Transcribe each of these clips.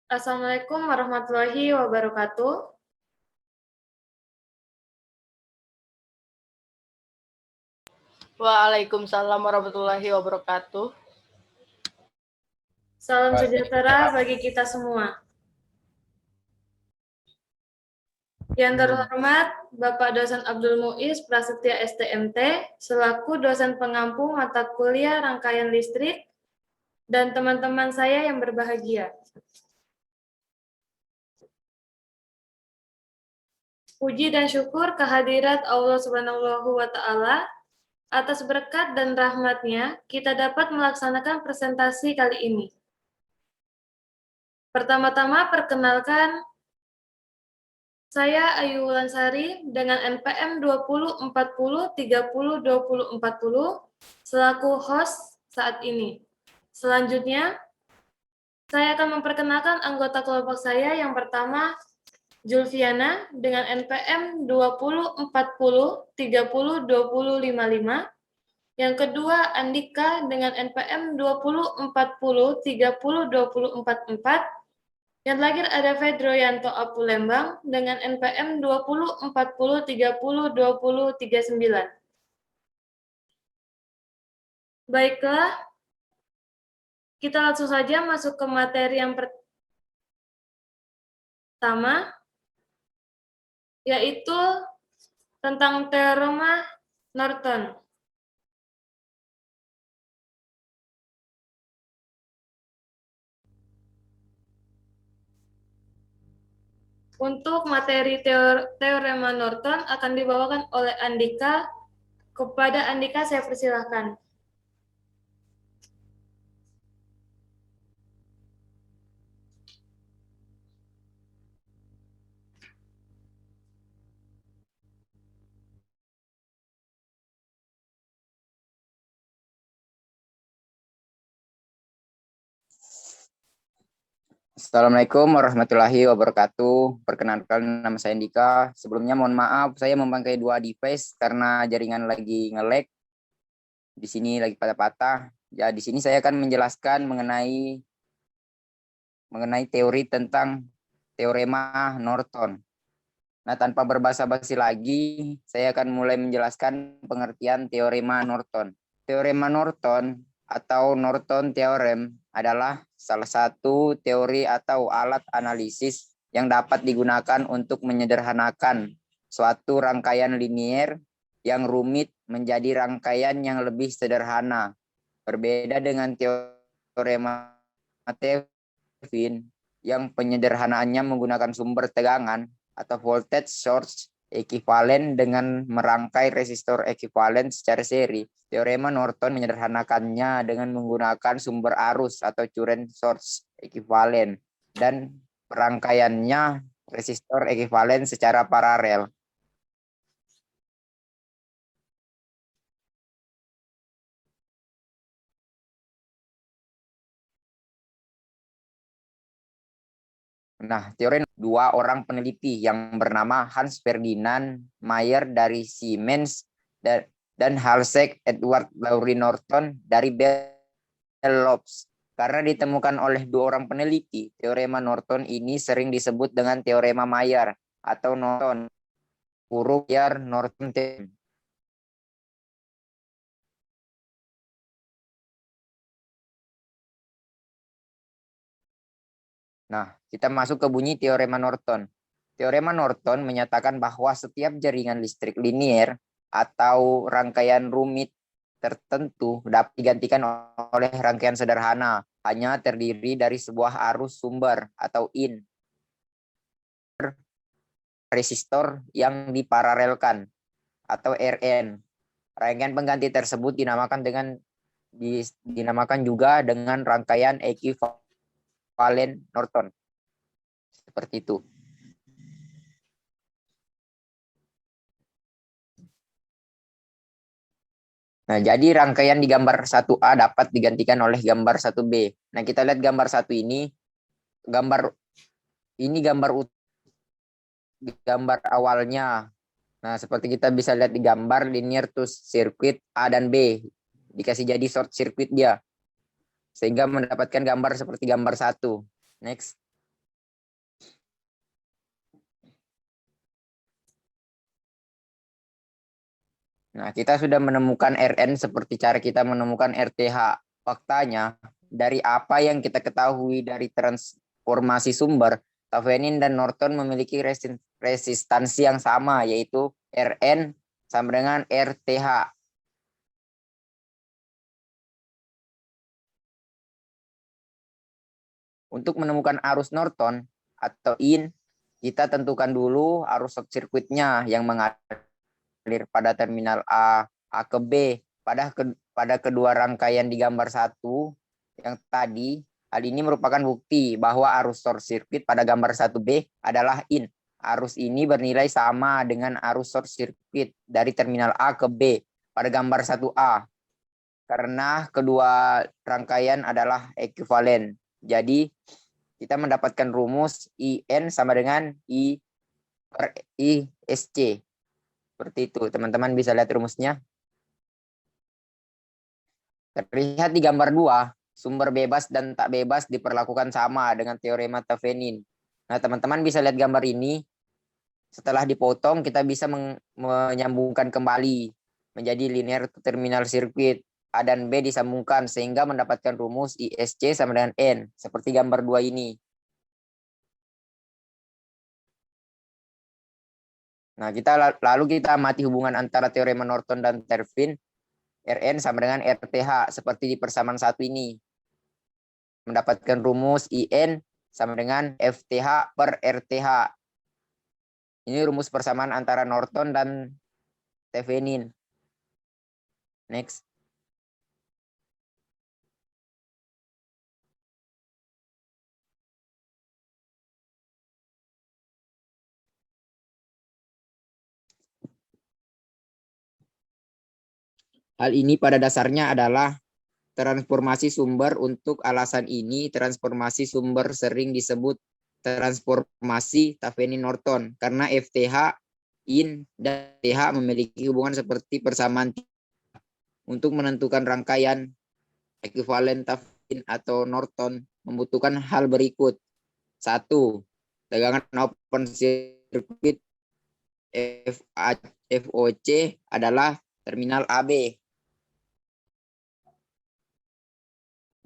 Assalamualaikum warahmatullahi wabarakatuh. Waalaikumsalam warahmatullahi wabarakatuh. Salam sejahtera bagi kita semua. Yang terhormat Bapak Dosen Abdul Muiz Prasetya STMT, selaku dosen pengampu mata kuliah rangkaian listrik, dan teman-teman saya yang berbahagia. Puji dan syukur kehadirat Allah Subhanahu wa Ta'ala, atas berkat dan rahmat-Nya, kita dapat melaksanakan presentasi kali ini. Pertama-tama perkenalkan, saya Ayu Wulansari dengan NPM 2040302040 selaku host saat ini. Selanjutnya, saya akan memperkenalkan anggota kelompok saya. Yang pertama, Julfiana dengan NPM 2040302055. Yang kedua, Andika dengan NPM 2040302044. Yang terakhir ada Fedroyanto Apulembang dengan NPM 2040302039. Baiklah, kita langsung saja masuk ke materi yang pertama, yaitu tentang teorema Norton. Untuk materi teorema Norton akan dibawakan oleh Andika. Kepada Andika saya persilahkan. Assalamualaikum warahmatullahi wabarakatuh. Perkenalkan, nama saya Andika. Sebelumnya mohon maaf, saya memakai dua device karena jaringan lagi nge-lag. Di sini lagi patah-patah. Ya, di sini saya akan menjelaskan mengenai teori tentang teorema Norton. Nah, tanpa berbasa-basi lagi, saya akan mulai menjelaskan pengertian teorema Norton. Teorema Norton atau Norton Theorem adalah salah satu teori atau alat analisis yang dapat digunakan untuk menyederhanakan suatu rangkaian linier yang rumit menjadi rangkaian yang lebih sederhana. Berbeda dengan teorema Thevenin yang penyederhanaannya menggunakan sumber tegangan atau voltage source ekuivalen dengan merangkai resistor ekuivalen secara seri. Teorema Norton menyederhanakannya dengan menggunakan sumber arus atau current source ekuivalen dan perangkaiannya resistor ekuivalen secara paralel. Nah, teori dua orang peneliti yang bernama Hans Ferdinand Mayer dari Siemens dan Halsek Edward Laurie Norton dari Bell Labs. Karena ditemukan oleh dua orang peneliti, teorema Norton ini sering disebut dengan teorema Mayer atau Norton huruf Mayer Norton theorem. Nah, kita masuk ke bunyi teorema Norton. Teorema Norton menyatakan bahwa setiap jaringan listrik linier atau rangkaian rumit tertentu dapat digantikan oleh rangkaian sederhana, hanya terdiri dari sebuah arus sumber atau in resistor yang diparalelkan atau RN. Rangkaian pengganti tersebut dinamakan juga dengan rangkaian ekuivalen Norton. Seperti itu. Nah, jadi rangkaian di gambar 1A dapat digantikan oleh gambar 1B. Nah, kita lihat gambar 1 ini. Gambar awalnya. Nah, seperti kita bisa lihat di gambar linear to circuit A dan B. Dikasih jadi short circuit dia. Sehingga mendapatkan gambar seperti gambar 1. Next. Nah, kita sudah menemukan Rn seperti cara kita menemukan RTH. Faktanya, dari apa yang kita ketahui dari transformasi sumber, Thevenin dan Norton memiliki resistansi yang sama, yaitu Rn sama dengan RTH. Untuk menemukan arus Norton atau IN, kita tentukan dulu arus short circuitnya yang mengalir pada terminal A ke B. Pada kedua rangkaian di gambar 1 yang tadi, hal ini merupakan bukti bahwa arus short circuit pada gambar 1B adalah IN. Arus ini bernilai sama dengan arus short circuit dari terminal A ke B pada gambar 1A. Karena kedua rangkaian adalah ekuivalen. Jadi kita mendapatkan rumus IN sama dengan I per ISC. Seperti itu, teman-teman bisa lihat rumusnya. Terlihat di gambar 2, sumber bebas dan tak bebas diperlakukan sama dengan teorema Thevenin. Nah, teman-teman bisa lihat gambar ini. Setelah dipotong, kita bisa menyambungkan kembali menjadi linear terminal sirkuit. A dan B disambungkan sehingga mendapatkan rumus ISC sama dengan N, seperti gambar 2 ini. Nah, lalu kita amati hubungan antara teorema Norton dan Thevenin. Rn sama dengan RTH seperti di persamaan 1 ini. Mendapatkan rumus IN sama dengan FTH per RTH. Ini rumus persamaan antara Norton dan Thevenin. Next. Hal ini pada dasarnya adalah transformasi sumber. Untuk alasan ini, transformasi sumber sering disebut transformasi Thevenin-Norton karena FTH, IN, dan TH memiliki hubungan seperti persamaan. Untuk menentukan rangkaian ekuivalen Thevenin atau Norton membutuhkan hal berikut. 1. Tegangan open circuit FOC adalah terminal AB.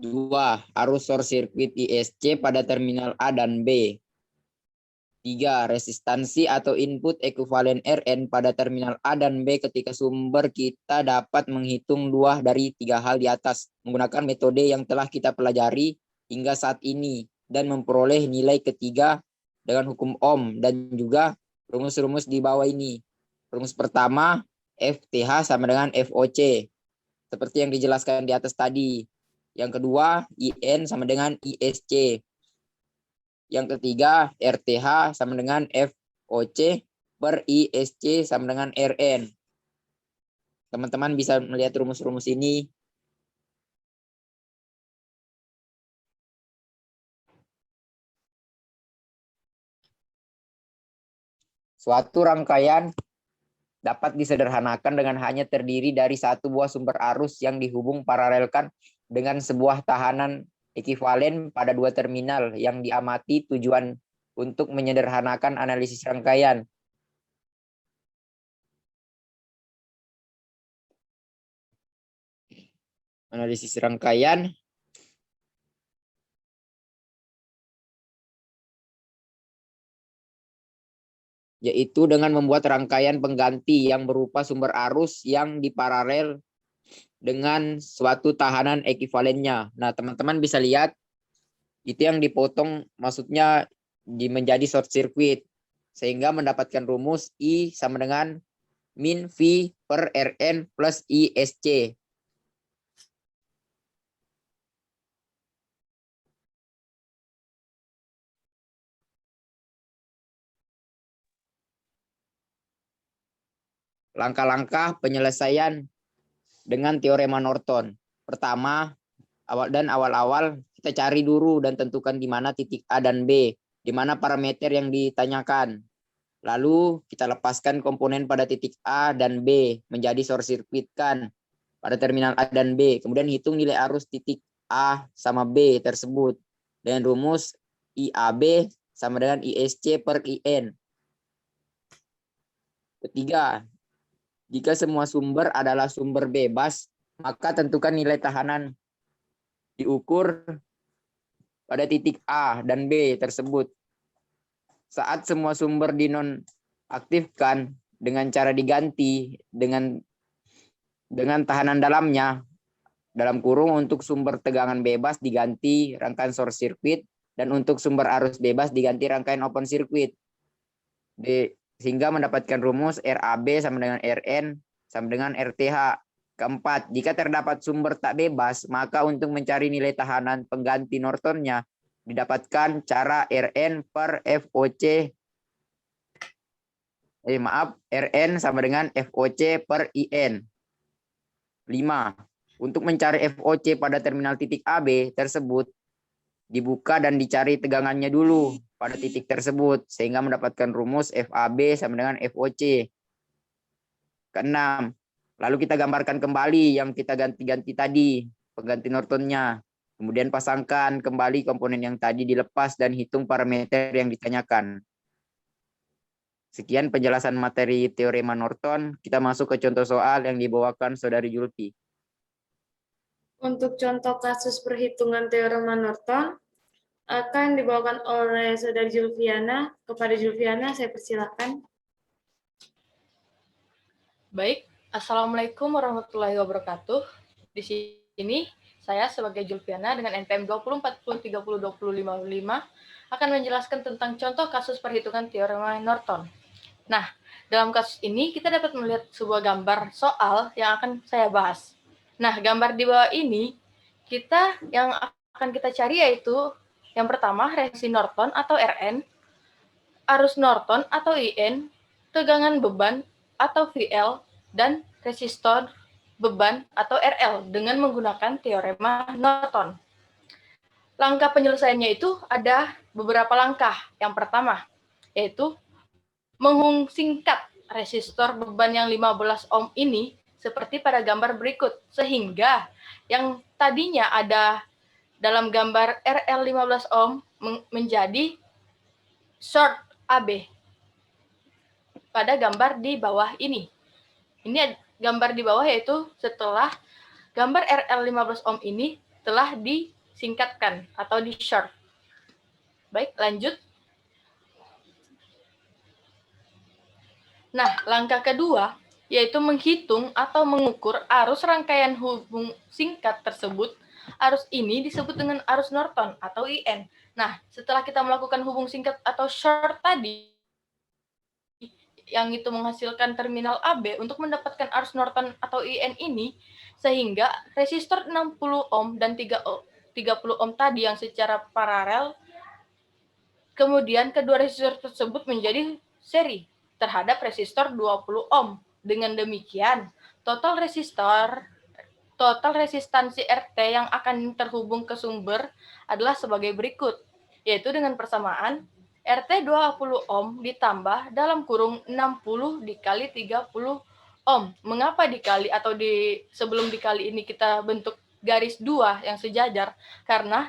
2. Arus short circuit ISC pada terminal A dan B. 3. Resistansi atau input ekuivalen Rn pada terminal A dan B ketika sumber. Kita dapat menghitung 2 dari 3 hal di atas menggunakan metode yang telah kita pelajari hingga saat ini dan memperoleh nilai ketiga dengan hukum Ohm dan juga rumus-rumus di bawah ini. Rumus pertama, FTH sama dengan FOC seperti yang dijelaskan di atas tadi. Yang kedua, IN sama dengan ISC. Yang ketiga, RTH sama dengan FOC per ISC sama dengan RN. Teman-teman bisa melihat rumus-rumus ini. Suatu rangkaian dapat disederhanakan dengan hanya terdiri dari satu buah sumber arus yang dihubung paralelkan dengan sebuah tahanan ekuivalen pada dua terminal yang diamati. Tujuan untuk menyederhanakan analisis rangkaian. Analisis rangkaian yaitu dengan membuat rangkaian pengganti yang berupa sumber arus yang diparalel dengan suatu tahanan ekuivalennya. Nah, teman-teman bisa lihat itu yang dipotong maksudnya menjadi short circuit sehingga mendapatkan rumus I sama dengan min V per Rn plus ISC. Langkah-langkah penyelesaian dengan teorema Norton. Pertama, awal-awal kita cari dulu dan tentukan di mana titik A dan B, di mana parameter yang ditanyakan. Lalu kita lepaskan komponen pada titik A dan B menjadi short circuit kan pada terminal A dan B. Kemudian hitung nilai arus titik A sama B tersebut dengan rumus IAB sama dengan ISC per IN. Ketiga, Jika semua sumber adalah sumber bebas, maka tentukan nilai tahanan diukur pada titik A dan B tersebut. Saat semua sumber dinonaktifkan dengan cara diganti dengan tahanan dalamnya, dalam kurung untuk sumber tegangan bebas diganti rangkaian short circuit, dan untuk sumber arus bebas diganti rangkaian open circuit. Sehingga mendapatkan rumus RAB sama dengan RN sama dengan RTH. Keempat, jika terdapat sumber tak bebas, maka untuk mencari nilai tahanan pengganti Nortonnya didapatkan cara RN per FOC. RN sama dengan FOC per IN. 5. Untuk mencari FOC pada terminal titik AB tersebut, dibuka dan dicari tegangannya dulu pada titik tersebut, sehingga mendapatkan rumus FAB sama dengan FOC. Keenam, lalu kita gambarkan kembali yang kita ganti-ganti tadi, pengganti Nortonnya. Kemudian pasangkan kembali komponen yang tadi dilepas dan hitung parameter yang ditanyakan. Sekian penjelasan materi teorema Norton. Kita masuk ke contoh soal yang dibawakan Saudari Julfi. Untuk contoh kasus perhitungan teorema Norton akan dibawakan oleh Saudari Julfiana. Kepada Julfiana, saya persilakan. Baik, Assalamualaikum warahmatullahi wabarakatuh. Di sini saya sebagai Julfiana dengan NPM 2040302055 akan menjelaskan tentang contoh kasus perhitungan teorema Norton. Nah, dalam kasus ini kita dapat melihat sebuah gambar soal yang akan saya bahas. Nah, gambar di bawah ini yang akan kita cari yaitu yang pertama resistance Norton atau RN, arus Norton atau IN, tegangan beban atau VL, dan resistor beban atau RL dengan menggunakan teorema Norton. Langkah penyelesaiannya itu ada beberapa langkah. Yang pertama, yaitu menghubungsingkat resistor beban yang 15 ohm ini seperti pada gambar berikut, sehingga yang tadinya ada dalam gambar RL 15 ohm menjadi short AB pada gambar di bawah ini. Ini gambar di bawah yaitu setelah gambar RL 15 ohm ini telah disingkatkan atau di short. Baik, lanjut. Nah, langkah kedua yaitu menghitung atau mengukur arus rangkaian hubung singkat tersebut. Arus ini disebut dengan arus Norton atau IN. Nah, setelah kita melakukan hubung singkat atau short tadi, yang itu menghasilkan terminal AB untuk mendapatkan arus Norton atau IN ini, sehingga resistor 60 ohm dan 30 ohm tadi yang secara paralel, kemudian kedua resistor tersebut menjadi seri terhadap resistor 20 ohm. Dengan demikian, total resistansi RT yang akan terhubung ke sumber adalah sebagai berikut, yaitu dengan persamaan RT 20 ohm ditambah dalam kurung 60 dikali 30 ohm. Mengapa dikali atau sebelum dikali ini kita bentuk garis 2 yang sejajar? Karena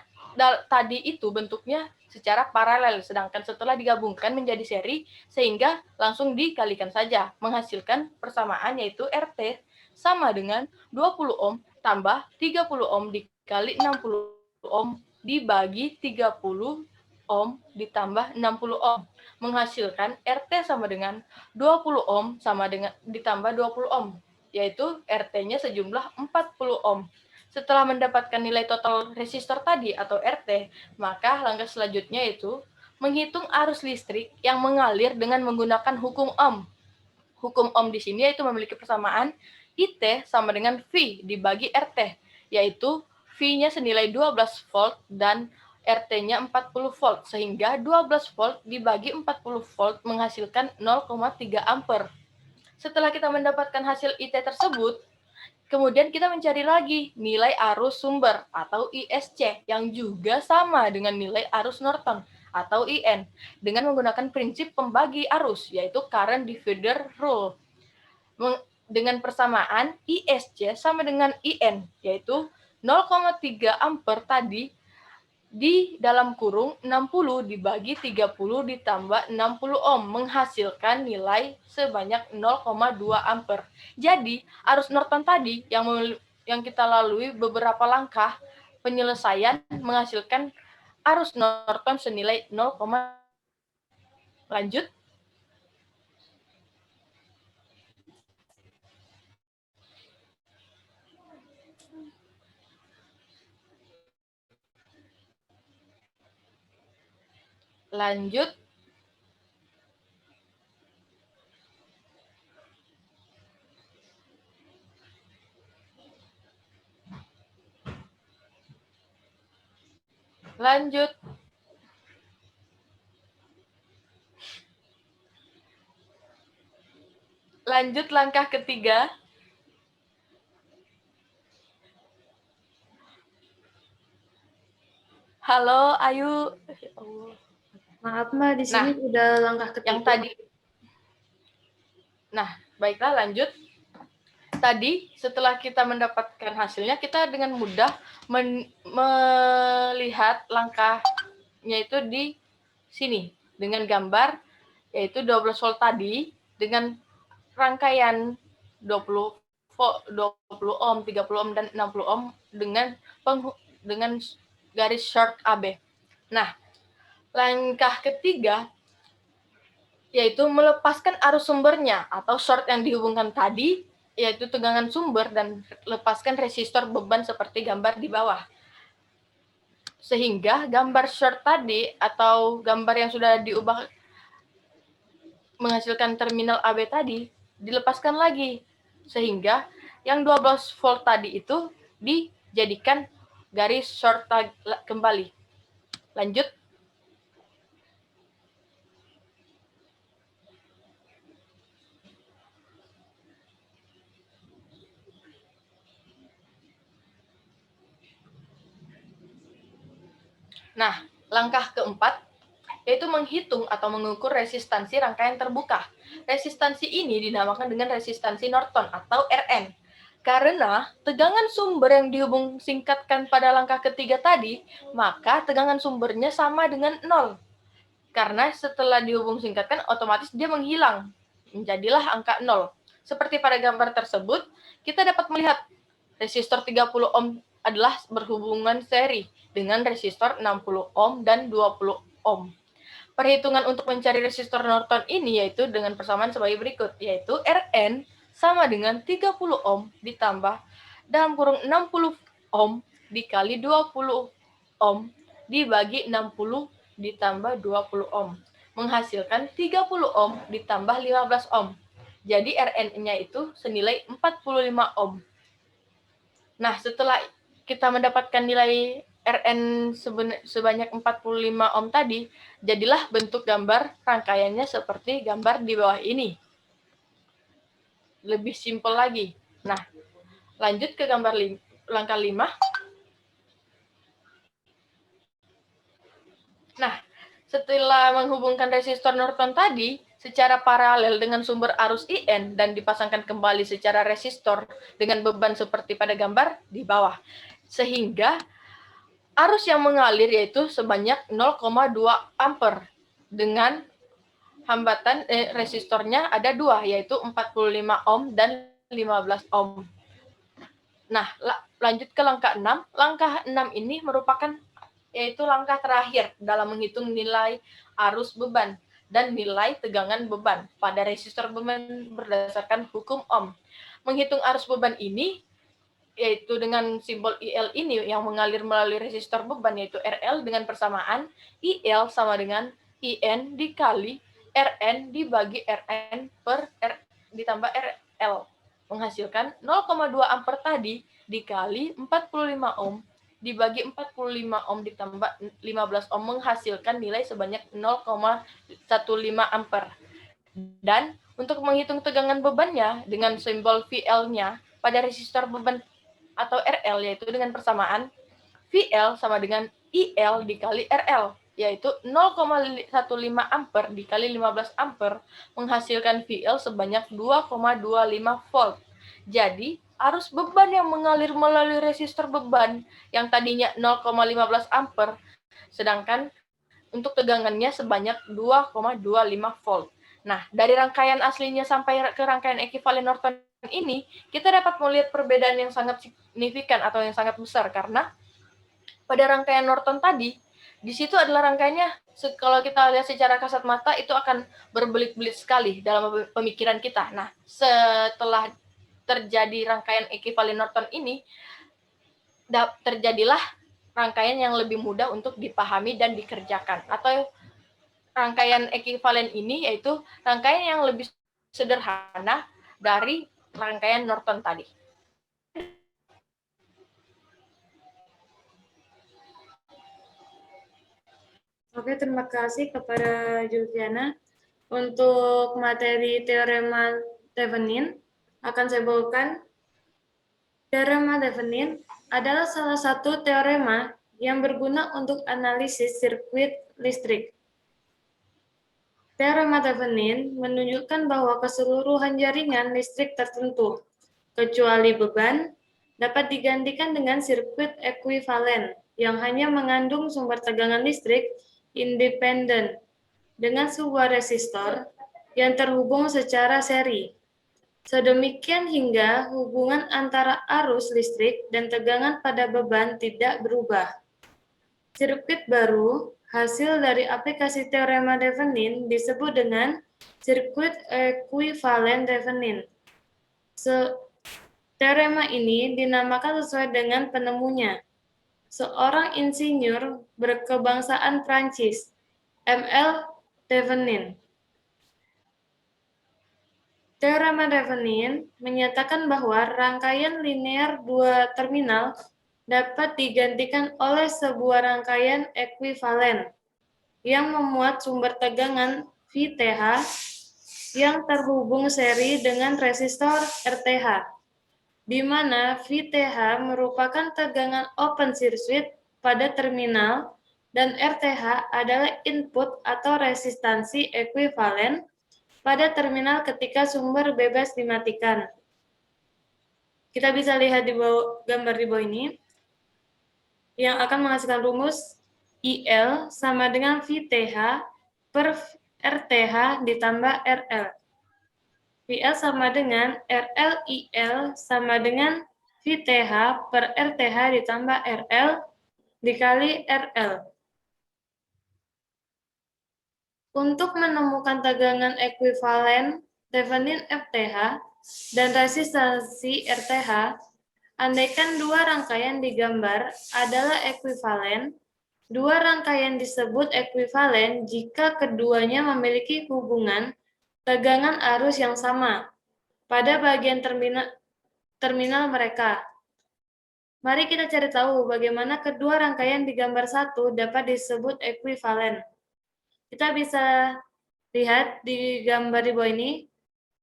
tadi itu bentuknya secara paralel, sedangkan setelah digabungkan menjadi seri, sehingga langsung dikalikan saja, menghasilkan persamaan yaitu RT sama dengan 20 ohm tambah 30 ohm dikali 60 ohm dibagi 30 ohm ditambah 60 ohm, menghasilkan RT sama dengan 20 ohm sama dengan ditambah 20 ohm, yaitu RT-nya sejumlah 40 ohm. Setelah mendapatkan nilai total resistor tadi atau RT, maka langkah selanjutnya yaitu menghitung arus listrik yang mengalir dengan menggunakan hukum Ohm. Hukum Ohm di sini yaitu memiliki persamaan IT sama dengan V dibagi RT, yaitu V-nya senilai 12 volt dan RT-nya 40 volt, sehingga 12 volt dibagi 40 volt menghasilkan 0,3 ampere. Setelah kita mendapatkan hasil IT tersebut, kemudian kita mencari lagi nilai arus sumber atau ISC yang juga sama dengan nilai arus Norton atau IN dengan menggunakan prinsip pembagi arus yaitu current divider rule. Dengan persamaan ISC sama dengan IN yaitu 0,3 ampere tadi di dalam kurung 60 dibagi 30 ditambah 60 ohm menghasilkan nilai sebanyak 0,2 ampere. Jadi, arus Norton tadi yang kita lalui beberapa langkah penyelesaian menghasilkan arus Norton senilai 0, lanjut. Lanjut. Lanjut. Lanjut langkah ketiga. Halo, Ayu. Maaf Mbak, di sini udah langkah ketiga. Yang tadi. Nah, baiklah lanjut. Tadi setelah kita mendapatkan hasilnya, kita dengan mudah melihat langkahnya itu di sini dengan gambar yaitu 12 volt tadi dengan rangkaian 20 ohm, 30 ohm dan 60 ohm dengan garis short AB. Nah, langkah ketiga yaitu melepaskan arus sumbernya atau short yang dihubungkan tadi, yaitu tegangan sumber, dan lepaskan resistor beban seperti gambar di bawah. Sehingga gambar short tadi atau gambar yang sudah diubah menghasilkan terminal AB tadi dilepaskan lagi. Sehingga yang 12 volt tadi itu dijadikan garis short kembali. Lanjut. Nah, langkah keempat yaitu menghitung atau mengukur resistansi rangkaian terbuka. Resistansi ini dinamakan dengan resistansi Norton atau RN. Karena tegangan sumber yang dihubung singkatkan pada langkah ketiga tadi, maka tegangan sumbernya sama dengan 0. Karena setelah dihubung singkatkan, otomatis dia menghilang. Menjadilah angka 0. Seperti pada gambar tersebut, kita dapat melihat resistor 30 ohm adalah berhubungan seri dengan resistor 60 ohm dan 20 ohm. Perhitungan untuk mencari resistor Norton ini yaitu dengan persamaan sebagai berikut, yaitu Rn sama dengan 30 ohm ditambah dalam kurung 60 ohm dikali 20 ohm dibagi 60 ditambah 20 ohm menghasilkan 30 ohm ditambah 15 ohm. Jadi Rn-nya itu senilai 45 ohm. Nah, setelah kita mendapatkan nilai Rn sebanyak 45 ohm tadi, jadilah bentuk gambar rangkaiannya seperti gambar di bawah ini. Lebih simpel lagi. Nah, lanjut ke gambar langkah 5. Nah, setelah menghubungkan resistor Norton tadi secara paralel dengan sumber arus IN dan dipasangkan kembali secara resistor dengan beban seperti pada gambar di bawah. Sehingga arus yang mengalir yaitu sebanyak 0,2 ampere dengan hambatan resistornya ada 2, yaitu 45 ohm dan 15 ohm. Nah, lanjut ke langkah 6. Langkah 6 ini merupakan yaitu langkah terakhir dalam menghitung nilai arus beban dan nilai tegangan beban pada resistor beban berdasarkan hukum Ohm. Menghitung arus beban ini yaitu dengan simbol IL ini yang mengalir melalui resistor beban yaitu RL dengan persamaan IL sama dengan IN dikali RN dibagi RN per R ditambah RL menghasilkan 0,2 ampere tadi dikali 45 ohm dibagi 45 ohm ditambah 15 ohm menghasilkan nilai sebanyak 0,15 ampere. Dan untuk menghitung tegangan bebannya dengan simbol VL-nya pada resistor beban atau RL yaitu dengan persamaan VL sama dengan IL dikali RL yaitu 0,15 ampere dikali 15 ampere menghasilkan VL sebanyak 2,25 volt. Jadi arus beban yang mengalir melalui resistor beban yang tadinya 0,15 ampere sedangkan untuk tegangannya sebanyak 2,25 volt. Nah, dari rangkaian aslinya sampai ke rangkaian ekuivalen Norton ini, kita dapat melihat perbedaan yang sangat signifikan atau yang sangat besar, karena pada rangkaian Norton tadi, di situ adalah rangkaiannya, kalau kita lihat secara kasat mata, itu akan berbelit-belit sekali dalam pemikiran kita. Nah, setelah terjadi rangkaian ekuivalen Norton ini, terjadilah rangkaian yang lebih mudah untuk dipahami dan dikerjakan. Atau rangkaian ekuivalen ini yaitu rangkaian yang lebih sederhana dari rangkaian Norton tadi. Oke, terima kasih kepada Juliana. Untuk materi teorema Thevenin akan saya bawakan. Teorema Thevenin adalah salah satu teorema yang berguna untuk analisis sirkuit listrik. Teorema Thevenin menunjukkan bahwa keseluruhan jaringan listrik tertentu, kecuali beban, dapat digantikan dengan sirkuit ekuivalen yang hanya mengandung sumber tegangan listrik independen dengan sebuah resistor yang terhubung secara seri. Sedemikian hingga hubungan antara arus listrik dan tegangan pada beban tidak berubah. Sirkuit baru hasil dari aplikasi teorema Thevenin disebut dengan sirkuit ekuivalen Thevenin. Teorema ini dinamakan sesuai dengan penemunya, seorang insinyur berkebangsaan Prancis, M.L. Thevenin. Teorema Thevenin menyatakan bahwa rangkaian linear dua terminal dapat digantikan oleh sebuah rangkaian ekuivalen yang memuat sumber tegangan VTH yang terhubung seri dengan resistor RTH, di mana VTH merupakan tegangan open circuit pada terminal dan RTH adalah input atau resistansi ekuivalen pada terminal ketika sumber bebas dimatikan. Kita bisa lihat di bawah, gambar di bawah ini, yang akan menghasilkan rumus IL sama dengan VTH per RTH ditambah RL. VL sama dengan RL IL sama dengan VTH per RTH ditambah RL dikali RL. Untuk menemukan tegangan ekuivalen Thevenin FTH dan resistansi RTH, andaikan dua rangkaian digambar adalah ekuivalen, dua rangkaian disebut ekuivalen jika keduanya memiliki hubungan tegangan arus yang sama pada bagian terminal mereka. Mari kita cari tahu bagaimana kedua rangkaian di gambar satu dapat disebut ekuivalen. Kita bisa lihat di gambar di bawah ini,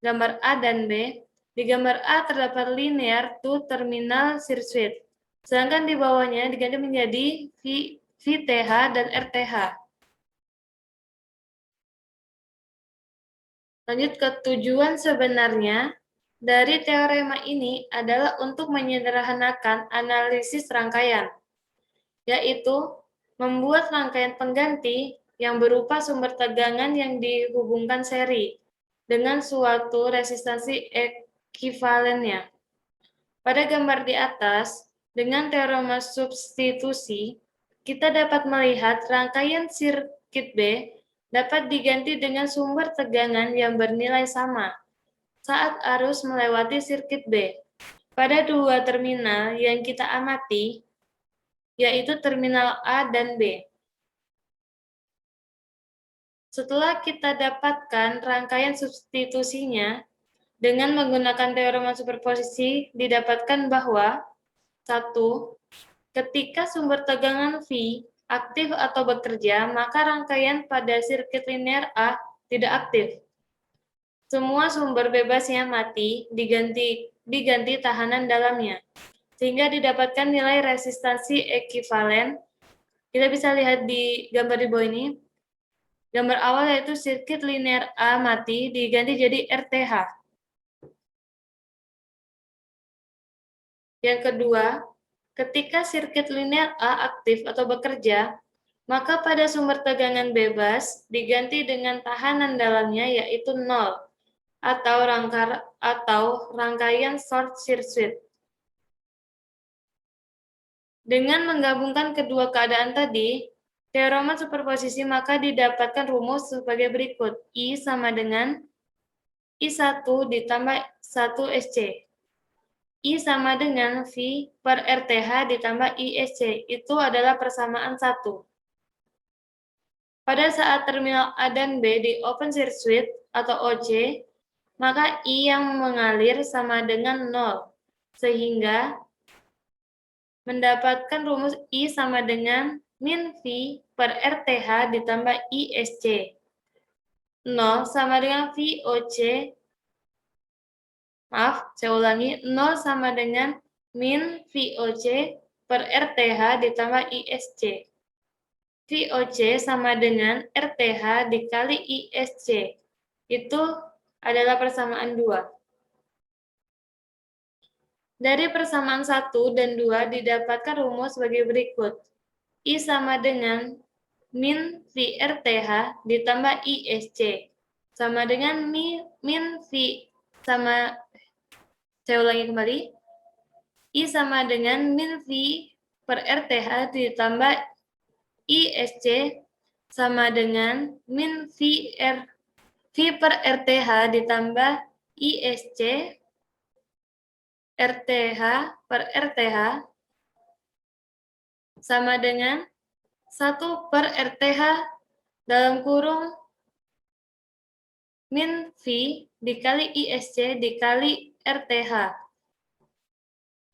gambar A dan B. Di gambar A terdapat linear to terminal circuit, sedangkan di bawahnya diganti menjadi VTH dan RTH. Lanjut ke tujuan sebenarnya dari teorema ini adalah untuk menyederhanakan analisis rangkaian, yaitu membuat rangkaian pengganti yang berupa sumber tegangan yang dihubungkan seri dengan suatu resistansi ekuivalennya. Pada gambar di atas, dengan teorema substitusi, kita dapat melihat rangkaian sirkuit B dapat diganti dengan sumber tegangan yang bernilai sama saat arus melewati sirkuit B pada dua terminal yang kita amati, yaitu terminal A dan B. Setelah kita dapatkan rangkaian substitusinya, dengan menggunakan teorema superposisi, didapatkan bahwa 1. Ketika sumber tegangan V aktif atau bekerja, maka rangkaian pada sirkuit linear A tidak aktif. Semua sumber bebasnya mati, diganti tahanan dalamnya, sehingga didapatkan nilai resistansi ekuivalen. Kita bisa lihat di gambar di bawah ini. Gambar awal yaitu sirkuit linear A mati diganti jadi RTH. Yang kedua, ketika sirkuit linear A aktif atau bekerja, Maka pada sumber tegangan bebas diganti dengan tahanan dalamnya yaitu 0 atau rangkaian short circuit. Dengan menggabungkan kedua keadaan tadi, teorema superposisi maka didapatkan rumus sebagai berikut. I sama dengan I1 ditambah 1 SC. I sama dengan V per RTH ditambah ISC. Itu adalah persamaan 1. Pada saat terminal A dan B di open circuit atau OC, maka I yang mengalir sama dengan 0. Sehingga mendapatkan rumus I sama dengan min V per RTH ditambah ISC. 0 sama dengan VOC. Maaf, saya ulangi. 0 sama dengan min VOC per RTH ditambah ISC. VOC sama dengan RTH dikali ISC. Itu adalah persamaan 2. Dari persamaan 1 dan 2 didapatkan rumus sebagai berikut. I sama dengan min VRTH ditambah ISC. Sama dengan min V sama, saya ulangi kembali. I sama dengan min V per RTH ditambah ISC sama dengan min V per RTH ditambah ISC RTH per RTH sama dengan 1 per RTH dalam kurung min V dikali ISC dikali RTH.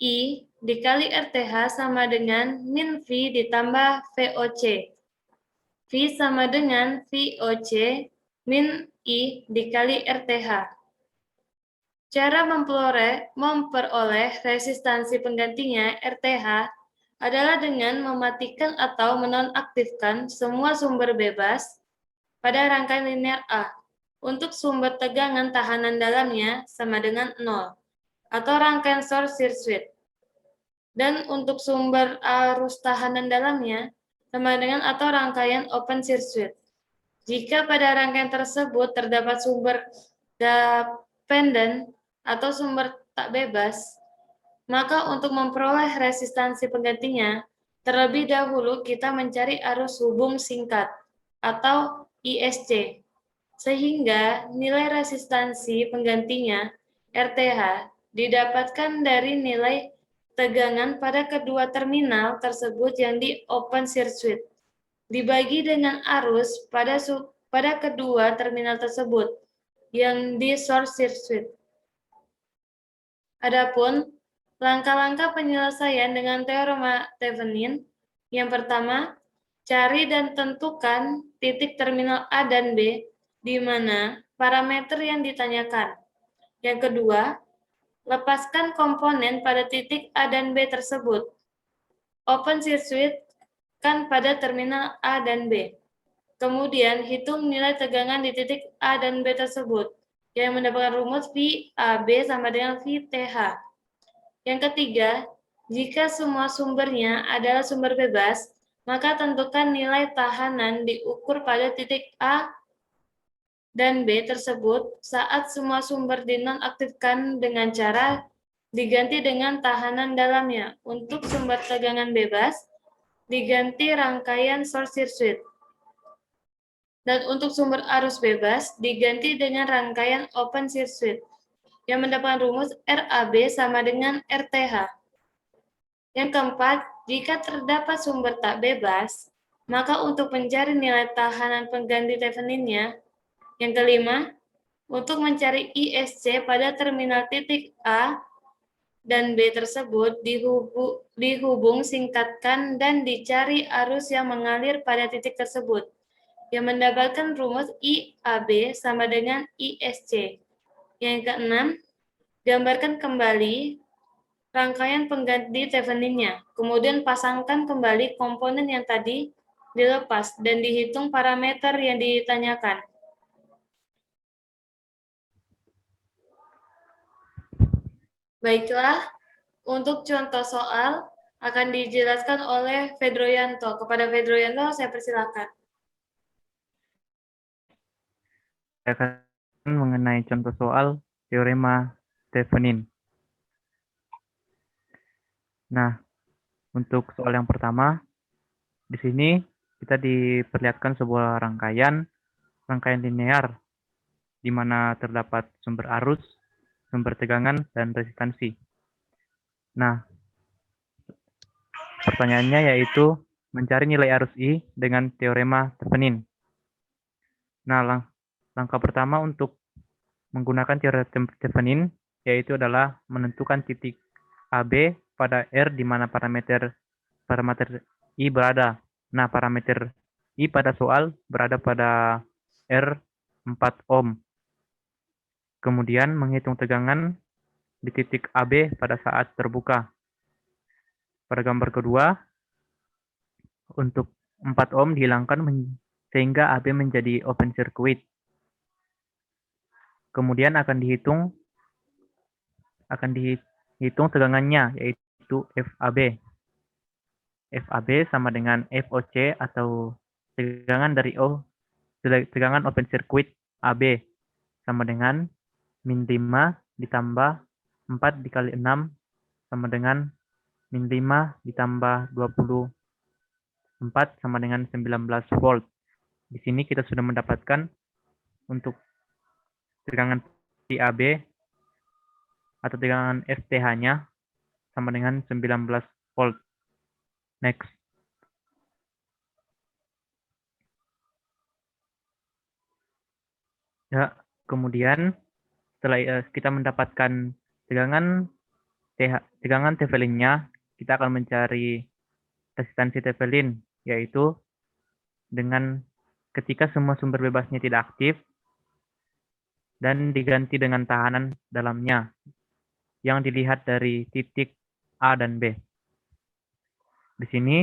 I dikali RTH sama dengan min V ditambah VOC. V sama dengan VOC min I dikali RTH. Cara memperoleh resistansi penggantinya RTH adalah dengan mematikan atau menonaktifkan semua sumber bebas pada rangkaian linear A. Untuk sumber tegangan tahanan dalamnya sama dengan 0 atau rangkaian short circuit. Dan untuk sumber arus tahanan dalamnya sama dengan atau rangkaian open circuit. Jika pada rangkaian tersebut terdapat sumber dependen atau sumber tak bebas, maka untuk memperoleh resistansi penggantinya, terlebih dahulu kita mencari arus hubung singkat atau ISC. Sehingga nilai resistansi penggantinya, RTH, didapatkan dari nilai tegangan pada kedua terminal tersebut yang di open circuit, dibagi dengan arus pada kedua terminal tersebut yang di short circuit. Adapun langkah-langkah penyelesaian dengan teorema Thevenin, yang pertama, cari dan tentukan titik terminal A dan B di mana parameter yang ditanyakan. Yang kedua, lepaskan komponen pada titik A dan B tersebut. Open circuit kan pada terminal A dan B. Kemudian, hitung nilai tegangan di titik A dan B tersebut, yang mendapatkan rumus VAB sama dengan VTH. Yang ketiga, jika semua sumbernya adalah sumber bebas, maka tentukan nilai tahanan diukur pada titik A dan B tersebut saat semua sumber dinonaktifkan dengan cara diganti dengan tahanan dalamnya. Untuk sumber tegangan bebas, diganti rangkaian short circuit. Dan untuk sumber arus bebas, diganti dengan rangkaian open circuit, yang mendapatkan rumus RAB sama dengan RTH. Yang keempat, jika terdapat sumber tak bebas, maka untuk mencari nilai tahanan pengganti Theveninnya. Yang kelima, untuk mencari ISC pada terminal titik A dan B tersebut dihubung singkatkan dan dicari arus yang mengalir pada titik tersebut, yang mendapatkan rumus IAB sama dengan ISC. Yang keenam, gambarkan kembali rangkaian pengganti Theveninnya, kemudian pasangkan kembali komponen yang tadi dilepas dan dihitung parameter yang ditanyakan. Baiklah, untuk contoh soal akan dijelaskan oleh Fedroyanto. Kepada Fedroyanto, saya persilakan. Saya akan mengenai contoh soal teorema Thevenin. Nah, untuk soal yang pertama, di sini kita diperlihatkan sebuah rangkaian linear di mana terdapat sumber arus, sumber tegangan, dan resistansi. Nah, pertanyaannya yaitu mencari nilai arus I dengan teorema Thevenin. Nah, langkah pertama untuk menggunakan teorema Thevenin yaitu adalah menentukan titik AB pada R di mana parameter I berada. Nah, parameter I pada soal berada pada R 4 ohm. Kemudian menghitung tegangan di titik AB pada saat terbuka. Pada gambar kedua, untuk 4 ohm dihilangkan sehingga AB menjadi open circuit. Kemudian akan dihitung tegangannya yaitu FAB. FAB sama dengan FOC atau tegangan open circuit AB sama dengan min 5 ditambah 4 dikali 6 sama dengan min 5 ditambah 24 sama dengan 19 volt. Di sini kita sudah mendapatkan untuk tegangan AB atau tegangan STH-nya sama dengan 19 volt. Next. Ya, kemudian setelah kita mendapatkan tegangan Thevenin-nya, kita akan mencari resistansi Thevenin, yaitu dengan ketika semua sumber bebasnya tidak aktif dan diganti dengan tahanan dalamnya yang dilihat dari titik A dan B. Di sini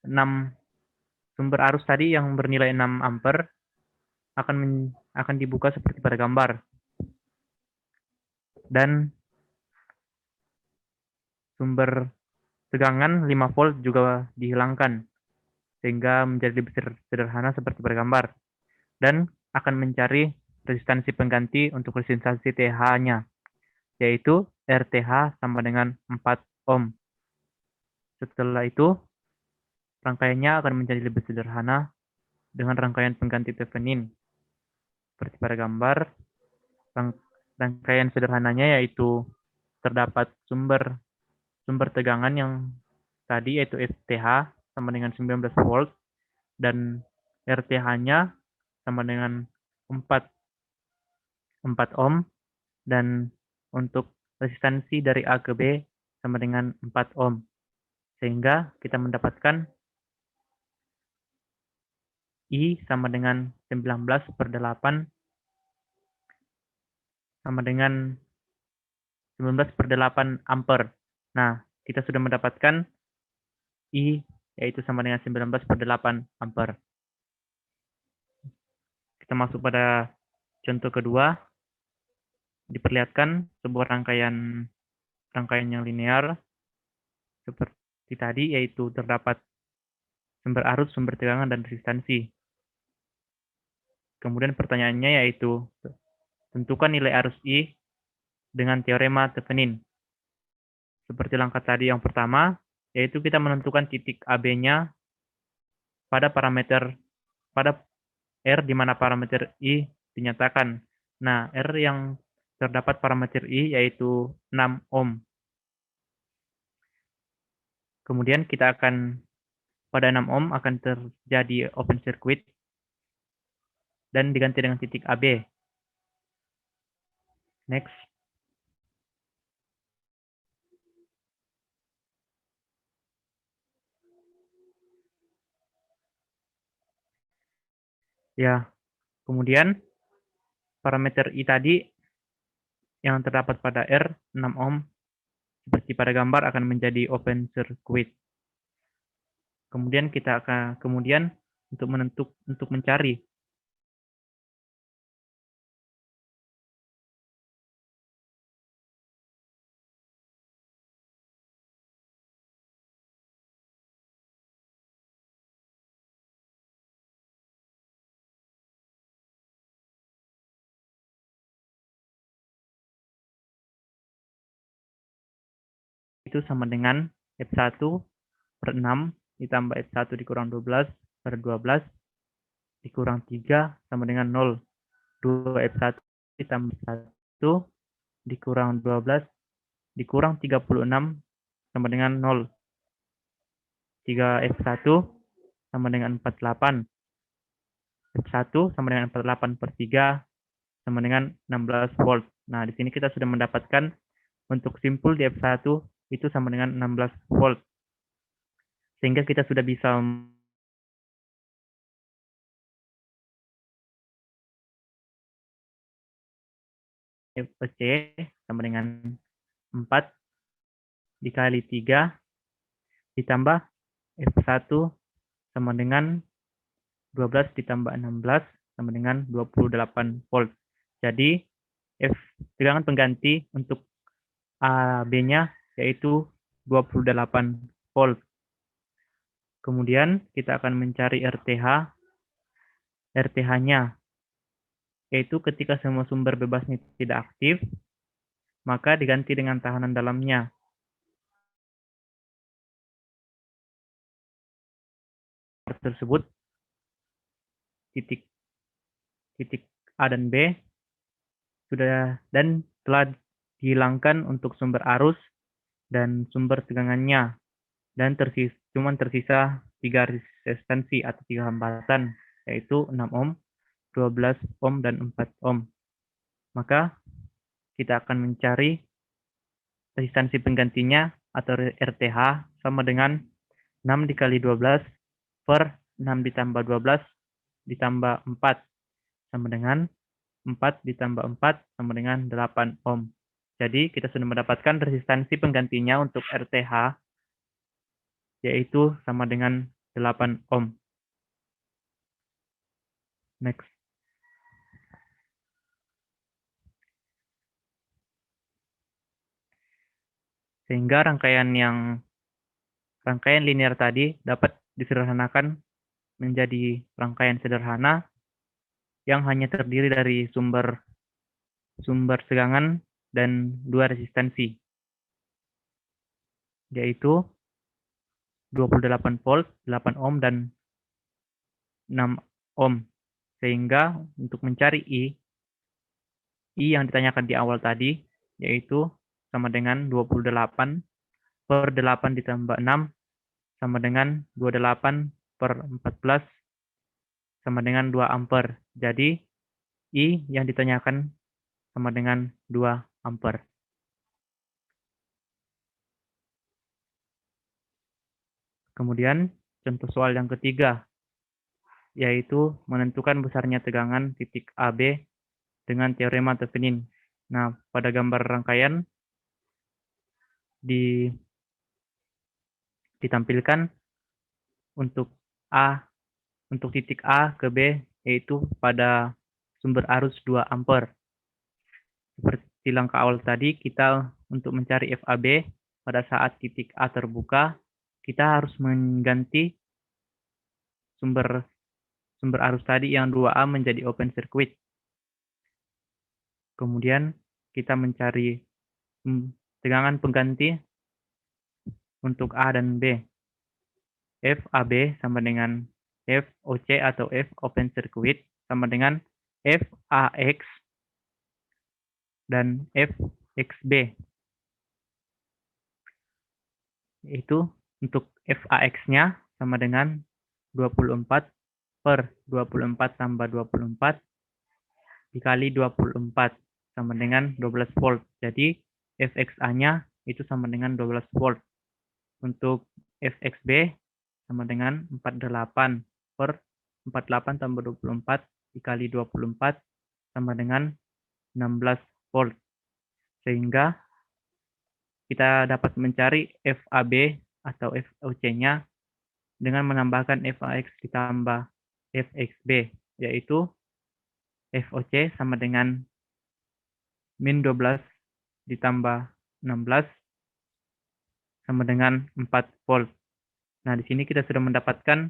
6 sumber arus tadi yang bernilai 6 ampere akan dibuka seperti pada gambar. Dan sumber tegangan 5 volt juga dihilangkan sehingga menjadi lebih sederhana seperti pada gambar. Dan akan mencari resistansi pengganti untuk resistansi TH-nya, yaitu RTH sama dengan 4 ohm. Setelah itu, rangkaiannya akan menjadi lebih sederhana dengan rangkaian pengganti Thevenin. Seperti pada gambar, rangkaian sederhananya yaitu terdapat sumber tegangan yang tadi yaitu FTH sama dengan 19 volt dan RTH-nya sama dengan 4 ohm dan untuk resistansi dari A ke B sama dengan 4 ohm. Sehingga kita mendapatkan I sama dengan 19/8 sama dengan 19/8 ampere. Nah, kita sudah mendapatkan I yaitu sama dengan 19/8 ampere. Kita masuk pada contoh kedua. Diperlihatkan sebuah rangkaian yang linear seperti tadi, yaitu terdapat sumber arus, sumber tegangan, dan resistansi. Kemudian pertanyaannya yaitu tentukan nilai arus I dengan teorema Thevenin. Seperti langkah tadi yang pertama, yaitu kita menentukan titik AB-nya pada R di mana parameter I dinyatakan. Nah, R yang terdapat parameter I yaitu 6 ohm. Kemudian kita akan pada 6 ohm akan terjadi open circuit dan diganti dengan titik AB. Next. Ya, kemudian parameter I tadi yang terdapat pada R 6 ohm seperti pada gambar akan menjadi open circuit. Kemudian untuk mencari itu sama dengan F1 per 6 ditambah F1 dikurang 12 per 12 dikurang 3 sama dengan 0. 2 F1 ditambah 1 dikurang 12 dikurang 36 sama dengan 0. 3 F1 sama dengan 48. F1 sama dengan 48 per 3 sama dengan 16 volt. Nah, di sini kita sudah mendapatkan untuk simpul di F1 itu sama dengan 16 volt. Sehingga kita sudah bisa FOC sama dengan 4 dikali 3 ditambah F1 sama dengan 12 ditambah 16 sama dengan 28 volt. Jadi tegangan pengganti untuk AB-nya yaitu 28 volt. Kemudian kita akan mencari RTH. RTH-nya yaitu ketika semua sumber bebasnya tidak aktif, maka diganti dengan tahanan dalamnya. Tersebut titik A dan B dan telah dihilangkan untuk sumber arus dan sumber tegangannya, dan tersisa 3 resistansi atau 3 hambatan, yaitu 6 ohm, 12 ohm, dan 4 ohm. Maka kita akan mencari resistansi penggantinya atau RTH sama dengan 6 dikali 12 per 6 ditambah 12 ditambah 4 sama dengan 4 ditambah 4 sama dengan 8 ohm. Jadi kita sudah mendapatkan resistansi penggantinya untuk RTH yaitu sama dengan 8 ohm. Next. Sehingga rangkaian linear tadi dapat disederhanakan menjadi rangkaian sederhana yang hanya terdiri dari sumber tegangan dan 2 resistansi, yaitu 28 volt, 8 ohm, dan 6 ohm. Sehingga untuk mencari I yang ditanyakan di awal tadi, yaitu sama dengan 28 per 8 ditambah 6 sama dengan 28 per 14 sama dengan 2 ampere. Jadi I yang ditanyakan sama dengan 2 ampere. Kemudian contoh soal yang ketiga, yaitu menentukan besarnya tegangan titik AB dengan teorema Thevenin. Nah, pada gambar rangkaian ditampilkan untuk titik A ke B, yaitu pada sumber arus 2 ampere. Seperti langkah awal tadi, kita untuk mencari FAB pada saat titik A terbuka, kita harus mengganti sumber arus tadi yang 2A menjadi open circuit. Kemudian kita mencari tegangan pengganti untuk A dan B. FAB sama dengan FOC atau F open circuit sama dengan FAX dan FXB. Itu untuk FAX-nya sama dengan 24 per 24 tambah 24 dikali 24 sama dengan 12 volt. Jadi FXA-nya itu sama dengan 12 volt. Untuk FXB sama dengan 48 per 48 tambah 24 dikali 24 sama dengan 16 volt. Sehingga kita dapat mencari FAB atau FOC-nya dengan menambahkan FAX ditambah FXB, yaitu FOC sama dengan min 12 ditambah 16 sama dengan 4 volt. Nah, di sini kita sudah mendapatkan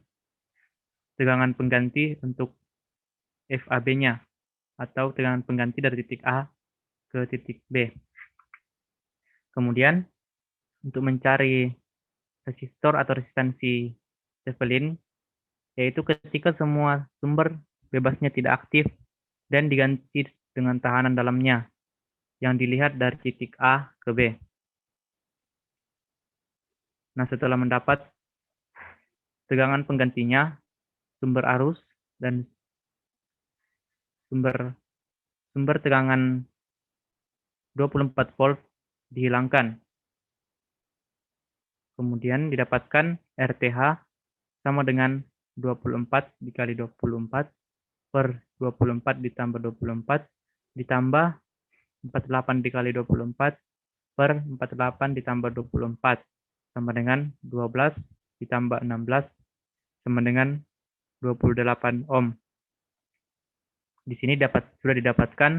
tegangan pengganti untuk FAB-nya atau tegangan pengganti dari titik A ke titik B. Kemudian untuk mencari resistor atau resistansi Thevenin, yaitu ketika semua sumber bebasnya tidak aktif dan diganti dengan tahanan dalamnya yang dilihat dari titik A ke B. Nah, setelah mendapat tegangan penggantinya, sumber arus dan sumber tegangan 24 volt dihilangkan. Kemudian didapatkan RTH sama dengan 24 dikali 24 per 24 ditambah 24 ditambah 48 dikali 24 per 48 ditambah 24 sama dengan 12 ditambah 16 sama dengan 28 ohm. Di sini sudah didapatkan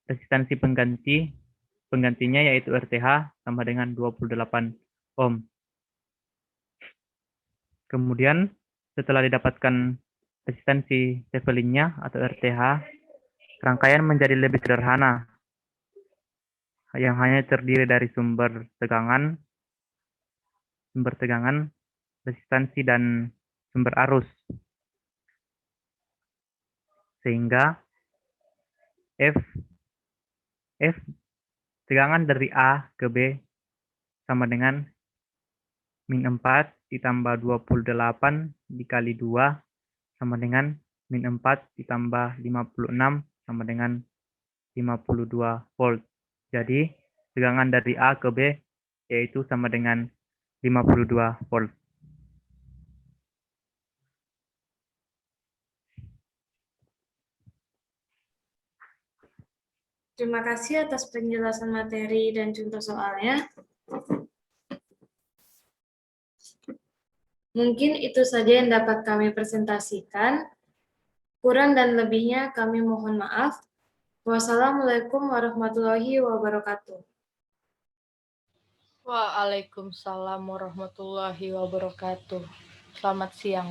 resistansi penggantinya yaitu RTH sama dengan 28 ohm. Kemudian setelah didapatkan resistansi Theveninnya atau RTH, rangkaian menjadi lebih sederhana yang hanya terdiri dari sumber tegangan, resistansi, dan sumber arus. Sehingga F tegangan dari A ke B sama dengan min 4 ditambah 28 dikali 2 sama dengan min 4 ditambah 56 sama dengan 52 volt. Jadi tegangan dari A ke B yaitu sama dengan 52 volt. Terima kasih atas penjelasan materi dan contoh soalnya. Mungkin itu saja yang dapat kami presentasikan. Kurang dan lebihnya kami mohon maaf. Wassalamualaikum warahmatullahi wabarakatuh. Waalaikumsalam warahmatullahi wabarakatuh. Selamat siang.